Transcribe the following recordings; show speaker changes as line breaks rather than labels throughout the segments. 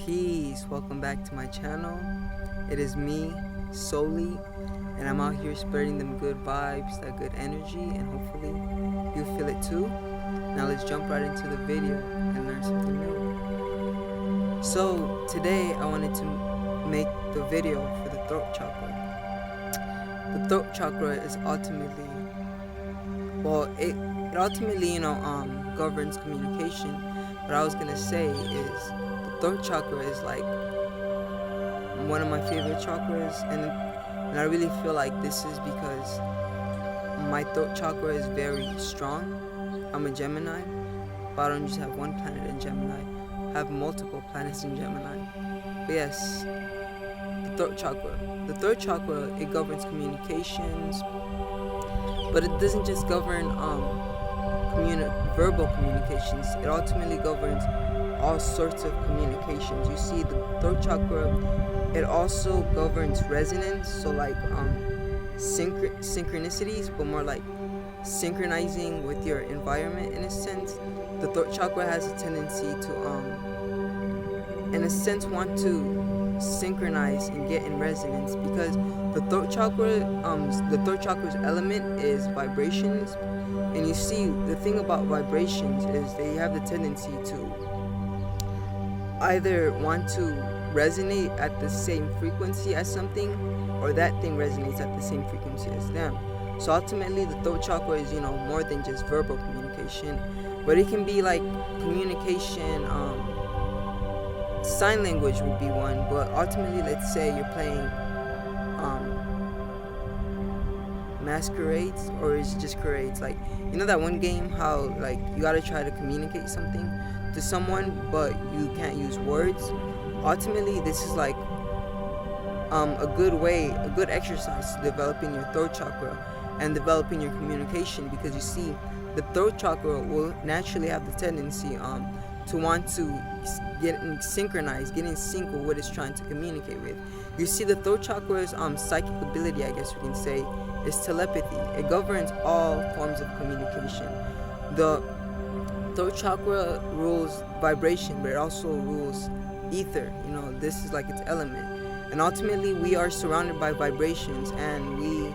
Peace, welcome back to my channel. It is me, Soli, and I'm out here spreading them good vibes, that good energy, and hopefully you feel it too. Now let's jump right into the video and learn something new. So today I wanted to make the video for the throat chakra. The throat chakra is ultimately, it ultimately, governs communication. What I was gonna say is the throat chakra is like one of my favorite chakras, and I really feel like this is because my throat chakra is very strong. I'm a Gemini, but I don't just have one planet in Gemini. I have multiple planets in Gemini. But yes, the throat chakra. The throat chakra, it governs communications, but it doesn't just govern verbal communications. It ultimately governs all sorts of communications. You see, the throat chakra, it also governs resonance, so like synchronicities, but more like synchronizing with your environment in a sense. The throat chakra has a tendency to in a sense want to synchronize and get in resonance, because the throat chakra's element is vibrations. And you see, the thing about vibrations is they have the tendency to either want to resonate at the same frequency as something, or that thing resonates at the same frequency as them. So ultimately, the throat chakra is, more than just verbal communication, but it can be like communication. Sign language would be one, but ultimately, let's say you're playing masquerades, or is it just charades? Like, that one game how like you gotta try to communicate something to someone, but you can't use words. Ultimately, this is like a good exercise to developing your throat chakra and developing your communication, because you see, the throat chakra will naturally have the tendency to want to get in sync with what it's trying to communicate with. You see, the throat chakra's psychic ability, I guess we can say, is telepathy. It governs all forms of communication. The throat chakra rules vibration, but it also rules ether. This is like its element. And ultimately, we are surrounded by vibrations, and we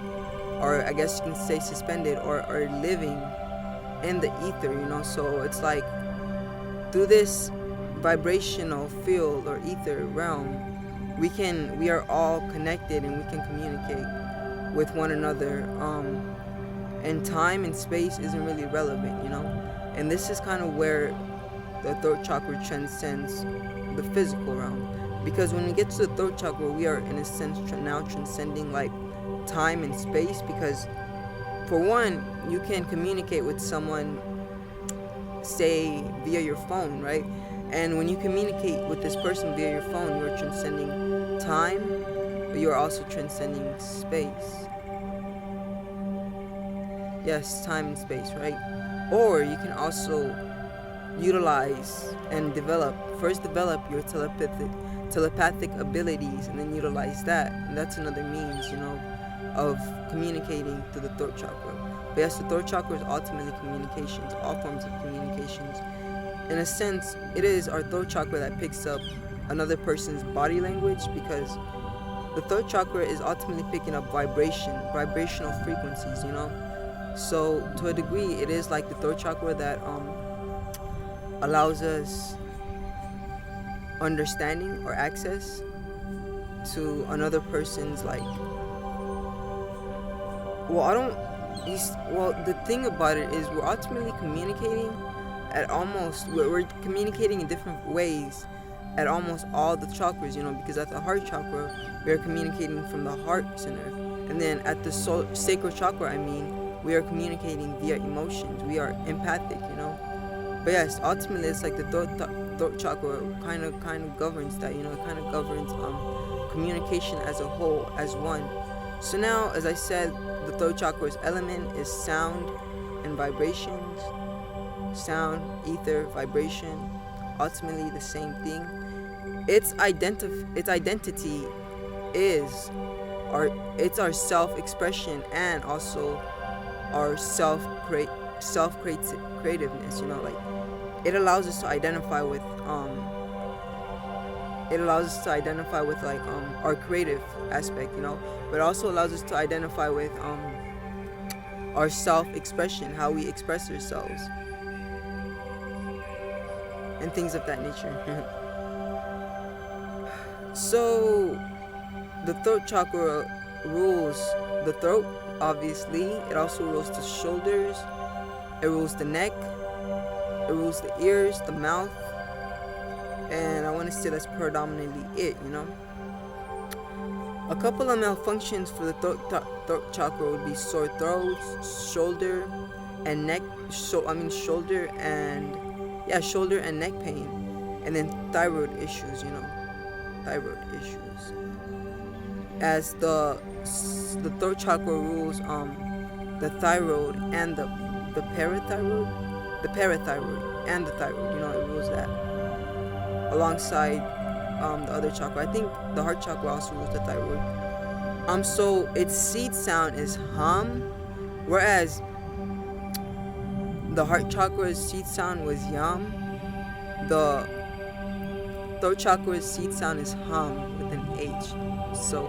are, I guess you can say, suspended or are living in the ether, So it's like through this vibrational field or ether realm, we are all connected, and we can communicate with one another, and time and space isn't really relevant, and this is kind of where the throat chakra transcends the physical realm, because when we get to the throat chakra, we are in a sense now transcending like time and space, because for one, you can communicate with someone, say via your phone, right? And when you communicate with this person via your phone, you're transcending time, but you're also transcending space. Yes, time and space, right? Or you can also utilize and develop your telepathic abilities, and then utilize that. And that's another means, of communicating through the throat chakra. But yes, the throat chakra is ultimately communications, all forms of communications. In a sense, it is our throat chakra that picks up another person's body language, because the throat chakra is ultimately picking up vibrational frequencies, So to a degree, it is like the throat chakra that allows us understanding or access to another person's the thing about it is we're ultimately communicating we're communicating in different ways at almost all the chakras, because at the heart chakra, we're communicating from the heart center, and then at the sacral chakra, we are communicating via emotions. We are empathic, But yes, ultimately, it's like the throat chakra kind of governs that, It kind of governs communication as a whole, as one. So now, as I said, the throat chakra's element is sound and vibrations. Sound, ether, vibration, ultimately the same thing. Its identity is our self-expression, and also our self-creativeness. It allows us to identify with it allows us to identify with like our creative aspect, but also allows us to identify with our self-expression, how we express ourselves, and things of that nature. So the throat chakra rules the throat, obviously. It also rules the shoulders, it rules the neck, it rules the ears, the mouth, and I want to say that's predominantly it. A couple of malfunctions for the throat chakra would be sore throats, shoulder and neck, shoulder and neck pain, and then thyroid issues, as the throat chakra rules the thyroid and the parathyroid and the thyroid, it rules that alongside the other chakra. I think the heart chakra also rules the thyroid. So its seed sound is hum, whereas the heart chakra's seed sound was yum. The throat chakra's seed sound is hum with an H. So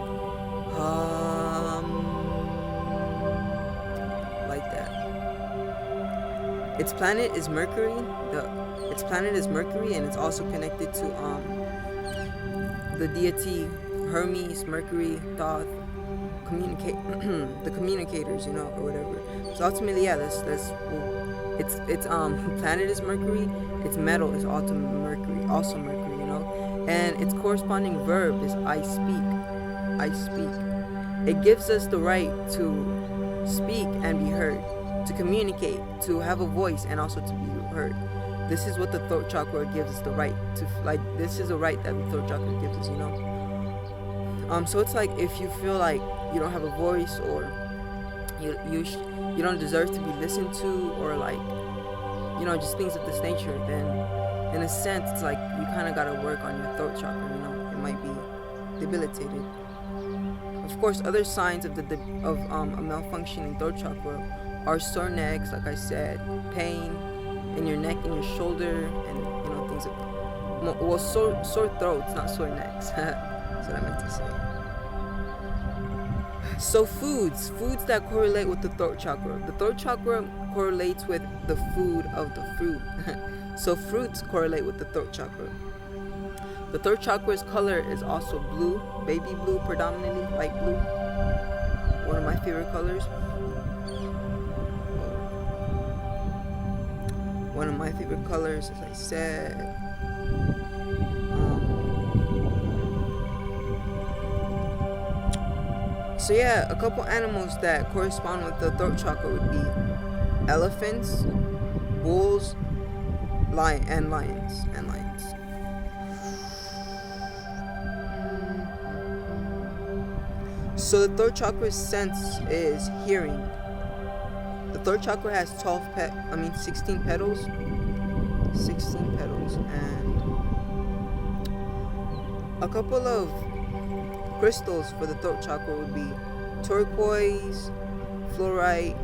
like that. Its planet is Mercury. And it's also connected to the deity Hermes, Mercury, Thoth, the communicators, or whatever. So ultimately, its planet is Mercury. Its metal is also Mercury, and its corresponding verb is I speak. It gives us the right to speak and be heard, to communicate, to have a voice, and also to be heard. This is what the throat chakra gives us the right to, this is a right that the throat chakra gives us, so it's like if you feel like you don't have a voice, or you don't deserve to be listened to, or just things of this nature, then in a sense it's like you kind of got to work on your throat chakra. It might be debilitated. Of course, other signs of a malfunctioning throat chakra are sore necks, like I said, pain in your neck and your shoulder, and things like sore throats, not sore necks. That's what I meant to say. So foods that correlate with the throat chakra. The throat chakra correlates with the food of the fruit. So fruits correlate with the throat chakra. The throat chakra's color is also blue, baby blue, predominantly light blue. One of my favorite colors. One of my favorite colors, as I said. So yeah, a couple animals that correspond with the throat chakra would be elephants, bulls, lions. So the throat chakra's sense is hearing. The throat chakra has 16 petals. 16 petals, and a couple of crystals for the throat chakra would be turquoise, fluorite,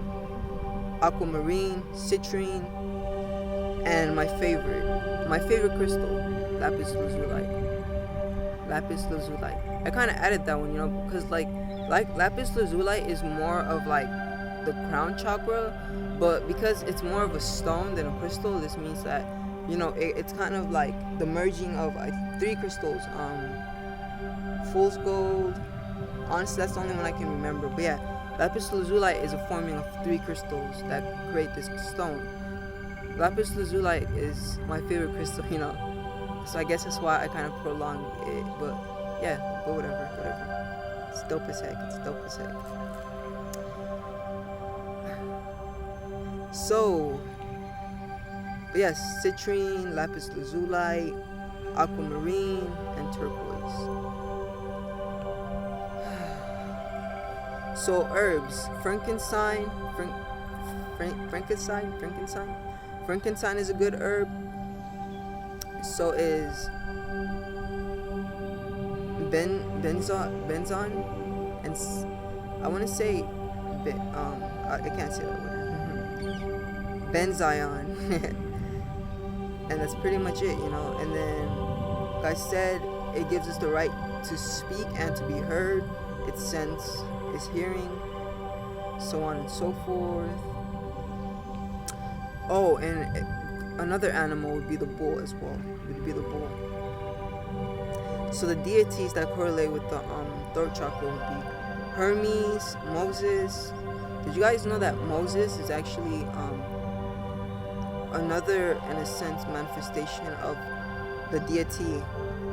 aquamarine, citrine, and my favorite crystal, lapis lazuli. I kind of added that one, because like lapis lazuli is more of like the crown chakra, but because it's more of a stone than a crystal, this means that it's kind of like the merging of 3 crystals. Fool's gold. Honestly, that's the only one I can remember. But yeah, lapis lazuli is a forming of 3 crystals that create this stone. Lapis lazuli is my favorite crystal, So I guess that's why I kind of prolonged it. But yeah, but whatever. It's dope as heck. So, yes, citrine, lapis lazuli, aquamarine, and turquoise. So herbs, frankincense is a good herb. So is benzon, and I want to say, I can't say that word. Benzion, and that's pretty much it, And then, like I said, it gives us the right to speak and to be heard. Its sense is hearing, so on and so forth. Oh, and another animal would be the bull as well. Would be the bull. So the deities that correlate with the throat chakra would be Hermes, Moses. Did you guys know that Moses is actually another, in a sense, manifestation of the deity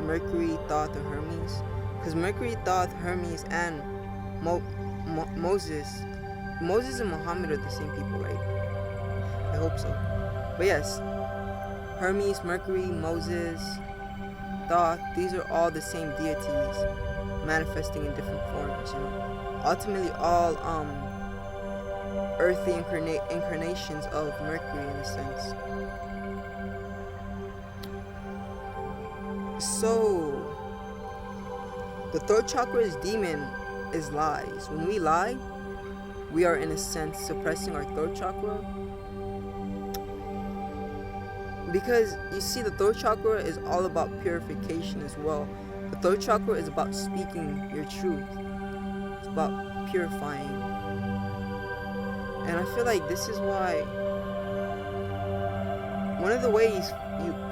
Mercury, Thoth, or Hermes? Because Mercury, Thoth, Hermes, and Moses and Muhammad are the same people, right? I hope so. But yes, Hermes, Mercury, Moses, Thoth, these are all the same deities manifesting in different forms, ultimately all earthly incarnations of Mercury, in a sense. So the throat chakra's demon is lies. When we lie, we are, in a sense, suppressing our throat chakra. Because you see, the throat chakra is all about purification as well. The throat chakra is about speaking your truth. It's about purifying. And I feel like this is why one of the ways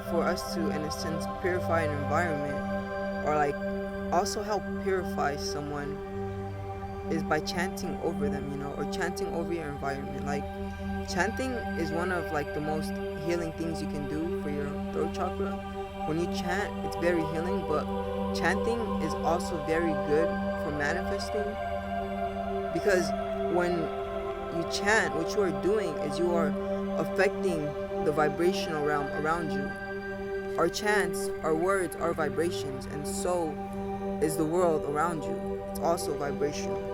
for us to, in a sense, purify an environment, or like also help purify someone, is by chanting over them, or chanting over your environment. Like, chanting is one of like the most healing things you can do for your throat chakra. When you chant, it's very healing, but chanting is also very good for manifesting, because when you chant, what you are doing is you are affecting the vibrational realm around you. Our chants, our words are vibrations, and so is the world around you. It's also vibrational.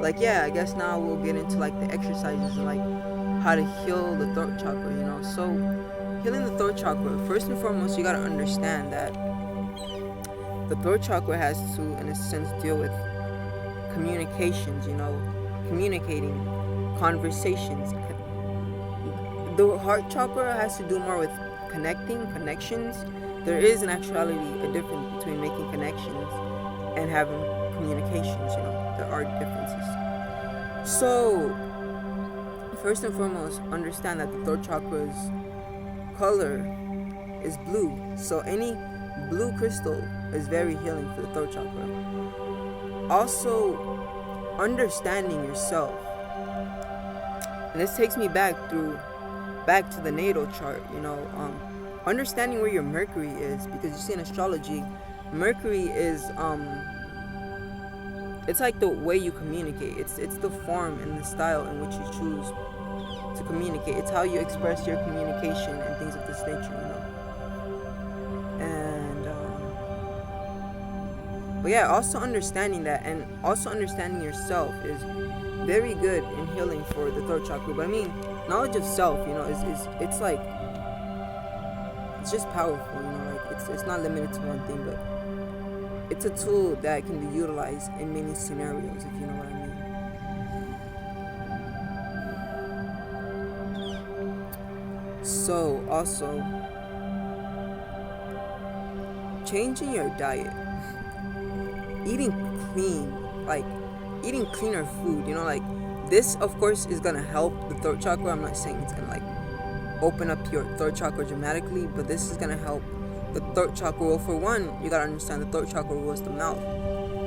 I guess now we'll get into like the exercises and like how to heal the throat chakra, So healing the throat chakra, first and foremost, you gotta understand that the throat chakra has to, in a sense, deal with communications, communicating, conversations. The heart chakra has to do more with connections. There is in actuality a difference between making connections and having communications, There are differences. So, first and foremost, understand that the throat chakra's color is blue. So any blue crystal is very healing for the throat chakra. Also, understanding yourself. And this takes me back to the natal chart, understanding where your Mercury is, because you see in astrology, Mercury is it's like the way you communicate. It's the form and the style in which you choose to communicate. It's how you express your communication and things of this nature, And but yeah, also understanding that, and also understanding yourself is very good in healing for the throat chakra. But I mean, knowledge of self, it's like, it's just powerful, it's not limited to one thing, but it's a tool that can be utilized in many scenarios, if you know what I mean. So, also, changing your diet, eating clean, like eating cleaner food, this, of course, is gonna help the throat chakra. I'm not saying it's gonna like open up your throat chakra dramatically, but this is gonna help the throat chakra. Well, for one, you gotta understand the throat chakra was the mouth.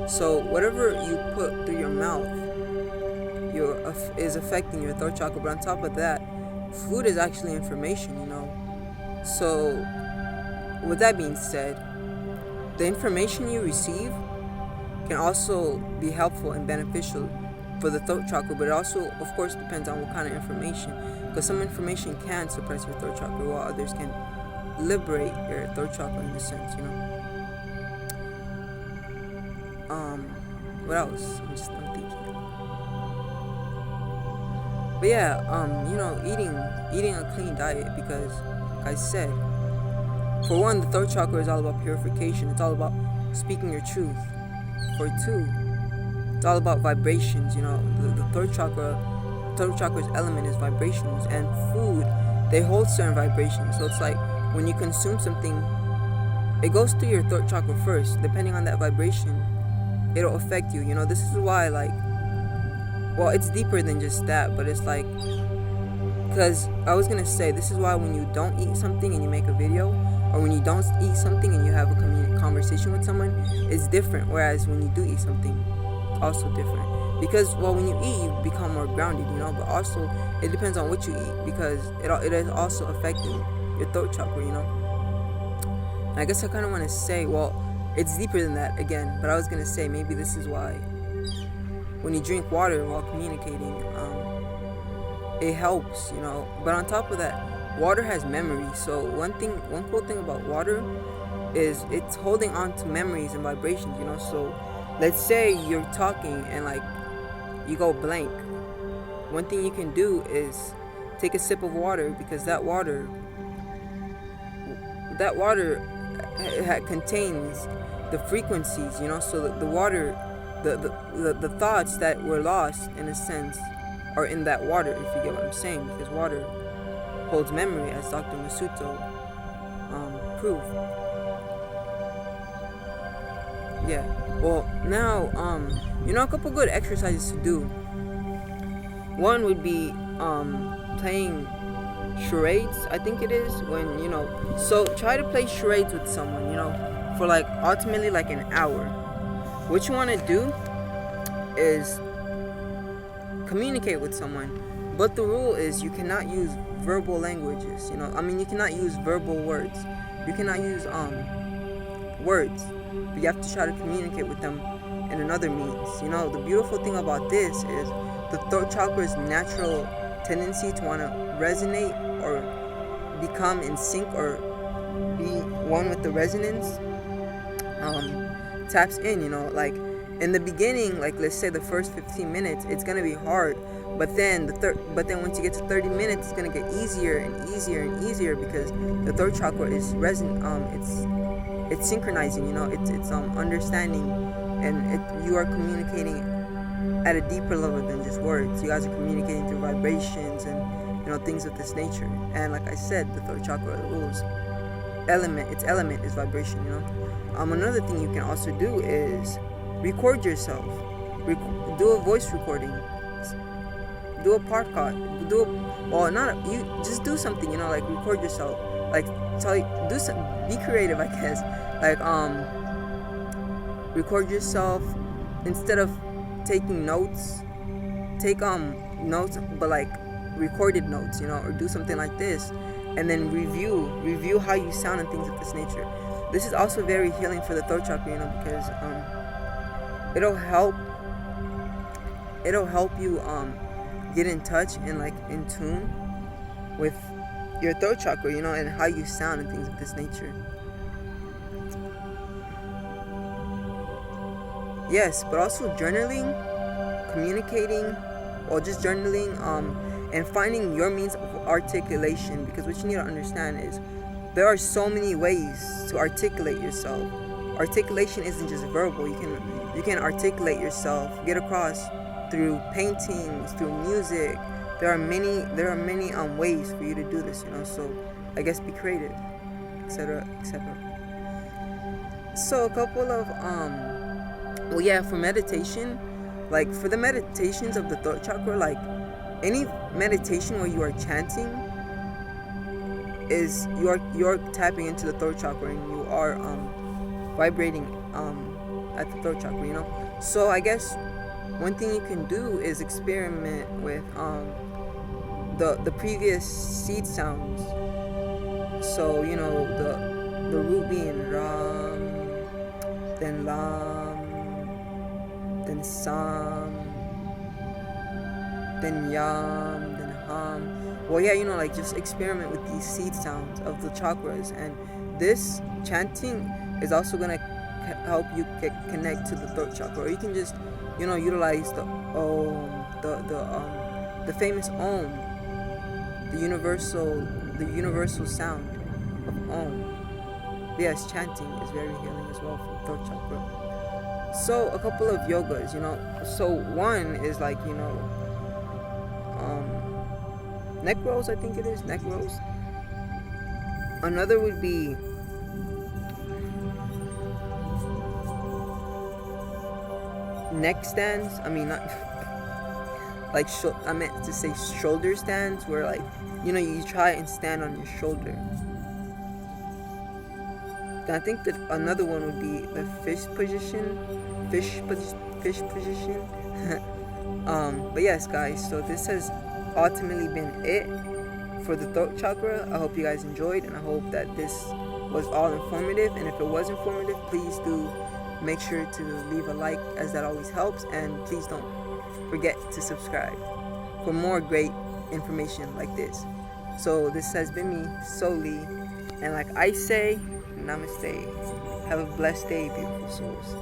So whatever you put through your mouth, is affecting your throat chakra. But on top of that, food is actually information, So with that being said, the information you receive can also be helpful and beneficial for the throat chakra, but it also, of course, depends on what kind of information, because some information can suppress your throat chakra while others can liberate your throat chakra, in a sense, What else? I'm thinking. But yeah, eating a clean diet, because, like I said, for one, the throat chakra is all about purification. It's all about speaking your truth. For two, it's all about vibrations. The throat chakra's element is vibrations, and food they hold certain vibrations. So it's like when you consume something, it goes through your throat chakra first. Depending on that vibration, it'll affect you. This is why, like, well, it's deeper than just that, but it's like, because I was gonna say, this is why when you don't eat something and you make a video, or when you don't eat something and you have a conversation with someone, it's different. Whereas when you do eat something, it's also different. Because, well, when you eat, you become more grounded, but also it depends on what you eat, because it is also affecting your throat chakra, And I guess I kind of want to say, well, it's deeper than that again, but I was gonna say maybe this is why when you drink water while communicating, it helps, But on top of that, water has memory. So one cool thing about water is it's holding on to memories and vibrations, So let's say you're talking and like you go blank. One thing you can do is take a sip of water, because that water contains the frequencies, So the water, the thoughts that were lost in a sense are in that water, if you get what I'm saying, because water holds memory, as Dr. Masuto proved. Yeah. Well, now, a couple good exercises to do. One would be playing charades, I think it is, when, so try to play charades with someone, for like ultimately like an hour. What you want to do is communicate with someone, but the rule is you cannot use verbal languages, you cannot use verbal words. You cannot use words, but you have to try to communicate with them in another means. The beautiful thing about this is the throat chakra's natural tendency to want to resonate or become in sync or be one with the resonance taps in, like in the beginning, like let's say the first 15 minutes, it's gonna be hard, but then once you get to 30 minutes, it's gonna get easier and easier and easier, because the throat chakra is it's synchronizing, it's understanding, and you are communicating at a deeper level than just words. You guys are communicating through vibrations and things of this nature. And like I said, the throat chakra rules its element is vibration. Another thing you can also do is record yourself. Do a voice recording. Do a podcast. Just do something. Like record yourself. Like be creative, I guess. Like record yourself instead of taking notes. Take notes, but like recorded notes, or do something like this, and then review how you sound and things of this nature. This is also very healing for the throat chakra, because it'll help you get in touch and like in tune with your throat chakra, and how you sound and things of this nature. Yes, but also journaling, communicating, or just journaling, and finding your means of articulation, because what you need to understand is there are so many ways to articulate yourself. Articulation isn't just verbal. You can articulate yourself, get across through paintings, through music. There are many ways for you to do this, so I guess be creative, etc., etc. So a couple of for meditation, like for the meditations of the throat chakra, like any meditation where you are chanting is you're tapping into the throat chakra, and you are vibrating at the throat chakra, So I guess one thing you can do is experiment with the previous seed sounds. So the root being Ram, then Lam, then Sam, then Yam, then Ham. Well, like just experiment with these seed sounds of the chakras, and this chanting is also gonna help you connect to the throat chakra. Or you can just utilize the Om, the famous Om, the universal sound of Om. Yes, chanting is very healing as well for the throat chakra. So a couple of yogas, so one is like neck rolls, I think it is, neck rolls. Another would be neck stands. I mean, not like I meant to say shoulder stands, where like, you know, you try and stand on your shoulder. I think that another one would be a fish position. But yes, guys, so this has ultimately been it for the throat chakra. I hope you guys enjoyed, and I hope that this was all informative. And if it was informative, please do make sure to leave a like, as that always helps. And please don't forget to subscribe for more great information like this. So this has been me, Soli, and like I say, namaste. Have a blessed day, beautiful souls.